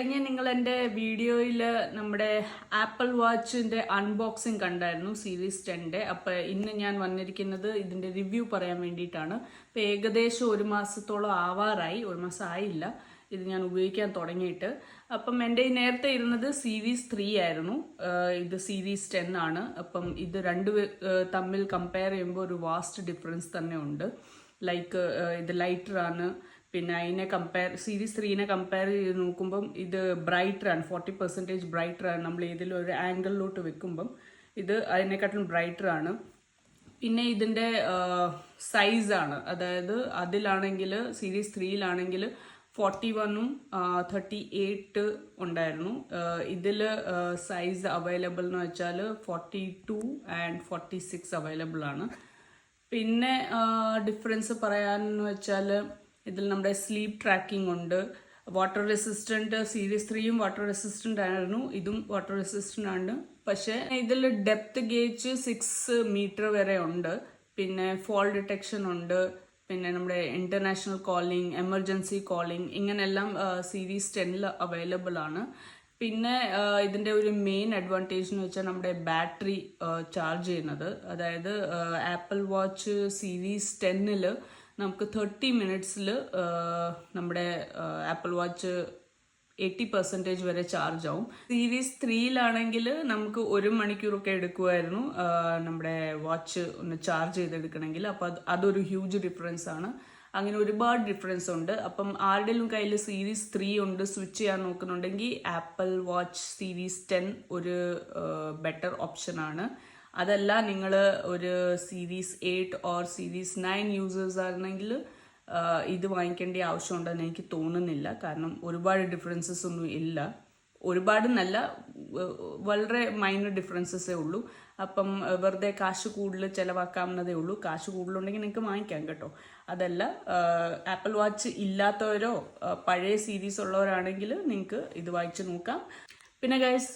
കഴിഞ്ഞ നിങ്ങൾ എൻ്റെ വീഡിയോയിൽ നമ്മുടെ ആപ്പിൾ വാച്ചിൻ്റെ അൺബോക്സിങ് കണ്ടായിരുന്നു സീരീസ് 10. അപ്പോൾ ഇന്ന് ഞാൻ വന്നിരിക്കുന്നത് ഇതിൻ്റെ റിവ്യൂ പറയാൻ വേണ്ടിയിട്ടാണ്. അപ്പോൾ ഏകദേശം ഒരു മാസത്തോളം ആവാറായി, ഒരു മാസം ആയില്ല ഇത് ഞാൻ ഉപയോഗിക്കാൻ തുടങ്ങിയിട്ട്. അപ്പം എൻ്റെ നേരത്തെ ഇരുന്നത് സീരീസ് 3 ആയിരുന്നു, ഇത് സീരീസ് 10 ആണ്. അപ്പം ഇത് തമ്മിൽ കമ്പയർ ചെയ്യുമ്പോൾ ഒരു വാസ്റ്റ് ഡിഫറൻസ് തന്നെ ഉണ്ട്. ലൈക്ക് ഇത് ലൈറ്ററാണ്, പിന്നെ അതിനെ സീരീസ് 3നെ കമ്പയർ ചെയ്ത് നോക്കുമ്പം ഇത് ബ്രൈറ്ററാണ്, 40% ബ്രൈറ്ററാണ്. നമ്മൾ ഏതെങ്കിലും ഒരു ആംഗിളിലോട്ട് വെക്കുമ്പം ഇത് അതിനെക്കാട്ടിലും ബ്രൈറ്ററാണ്. പിന്നെ ഇതിൻ്റെ സൈസാണ്, അതായത് അതിലാണെങ്കിൽ സീരീസ് 3യിലാണെങ്കിൽ 41ഉം 38 ഉണ്ടായിരുന്നു. ഇതിൽ സൈസ് അവൈലബിൾ എന്ന് വെച്ചാൽ 42 ആൻഡ് 46 അവൈലബിൾ ആണ്. പിന്നെ ഡിഫറൻസ് പറയാനെന്ന് വെച്ചാൽ ഇതിൽ നമ്മുടെ സ്ലീപ്പ് ട്രാക്കിംഗ് ഉണ്ട്. വാട്ടർ റെസിസ്റ്റൻറ്റ്, സീരീസ് 3യും വാട്ടർ റെസിസ്റ്റൻ്റ് ആയിരുന്നു, ഇതും വാട്ടർ റെസിസ്റ്റൻ്റ് ആണ്. പക്ഷേ ഇതിൽ ഡെപ്ത് ഗേജ് 6 മീറ്റർ വരെ ഉണ്ട്. പിന്നെ ഫോൾ ഡിറ്റക്ഷൻ ഉണ്ട്. പിന്നെ നമ്മുടെ ഇൻ്റർനാഷണൽ കോളിംഗ്, എമർജൻസി കോളിംഗ്, ഇങ്ങനെയെല്ലാം സീരീസ് 10ൽ അവൈലബിൾ ആണ്. പിന്നെ ഇതിൻ്റെ ഒരു മെയിൻ അഡ്വാൻറ്റേജ് എന്ന് വെച്ചാൽ നമ്മുടെ ബാറ്ററി ചാർജ് ചെയ്യുന്നത്. അതായത് ആപ്പിൾ വാച്ച് സീരീസ് 10ൽ നമുക്ക് 30 മിനിറ്റ്സിൽ നമ്മുടെ ആപ്പിൾ വാച്ച് 80% വരെ ചാർജ് ആവും. സീരീസ് 3യിലാണെങ്കിൽ നമുക്ക് 1 മണിക്കൂറൊക്കെ എടുക്കുമായിരുന്നു നമ്മുടെ വാച്ച് ഒന്ന് ചാർജ് ചെയ്തെടുക്കണമെങ്കിൽ. അപ്പോൾ അതൊരു ഹ്യൂജ് ഡിഫറൻസ് ആണ്. അങ്ങനെ ഒരുപാട് ഡിഫറൻസ് ഉണ്ട്. അപ്പം ആരുടെയും കയ്യിൽ സീരീസ് 3 ഉണ്ട്, സ്വിച്ച് ചെയ്യാൻ നോക്കുന്നുണ്ടെങ്കിൽ ആപ്പിൾ വാച്ച് സീരീസ് 10 ഒരു ബെറ്റർ ഓപ്ഷനാണ്. അതല്ല നിങ്ങൾ ഒരു സീരീസ് 8 ഓർ സീരീസ് 9 യൂസേഴ്സ് ആണെങ്കിൽ ഇത് വാങ്ങിക്കേണ്ട ആവശ്യമുണ്ടെന്ന് എനിക്ക് തോന്നുന്നില്ല. കാരണം ഒരുപാട് ഡിഫറൻസസ് ഒന്നും ഇല്ല, ഒരുപാടെന്നല്ല, വളരെ മൈനർ ഡിഫറൻസസേ ഉള്ളൂ. അപ്പം വെറുതെ കാശ് കൂടുതൽ ചിലവാക്കാവുന്നതേ ഉള്ളൂ. കാശ് കൂടുതലുണ്ടെങ്കിൽ നിങ്ങൾക്ക് വാങ്ങിക്കാം കേട്ടോ. അതല്ല ആപ്പിൾ വാച്ച് ഇല്ലാത്തവരോ പഴയ സീരീസ് ഉള്ളവരാണെങ്കിൽ നിങ്ങൾക്ക് ഇത് വാങ്ങിച്ച് നോക്കാം. പിന്നെ ഗൈസ്,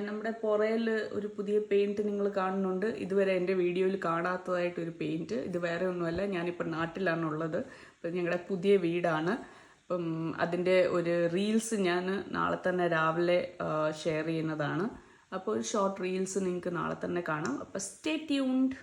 നമ്മുടെ പുറയിൽ ഒരു പുതിയ പെയിൻറ്റ് നിങ്ങൾ കാണുന്നുണ്ട്. ഇതുവരെ എൻ്റെ വീഡിയോയിൽ കാണാത്തതായിട്ടൊരു പെയിൻറ്റ്. ഇത് വേറെ ഒന്നുമല്ല, ഞാനിപ്പോൾ നാട്ടിലാണുള്ളത്. അപ്പം ഞങ്ങളുടെ പുതിയ വീടാണ്. അപ്പം അതിൻ്റെ ഒരു റീൽസ് ഞാൻ നാളെ തന്നെ രാവിലെ ഷെയർ ചെയ്യുന്നതാണ്. അപ്പോൾ ഒരു ഷോർട്ട് റീൽസ് നിങ്ങൾക്ക് നാളെ തന്നെ കാണാം. അപ്പോൾ സ്റ്റേ ട്യൂൺഡ്.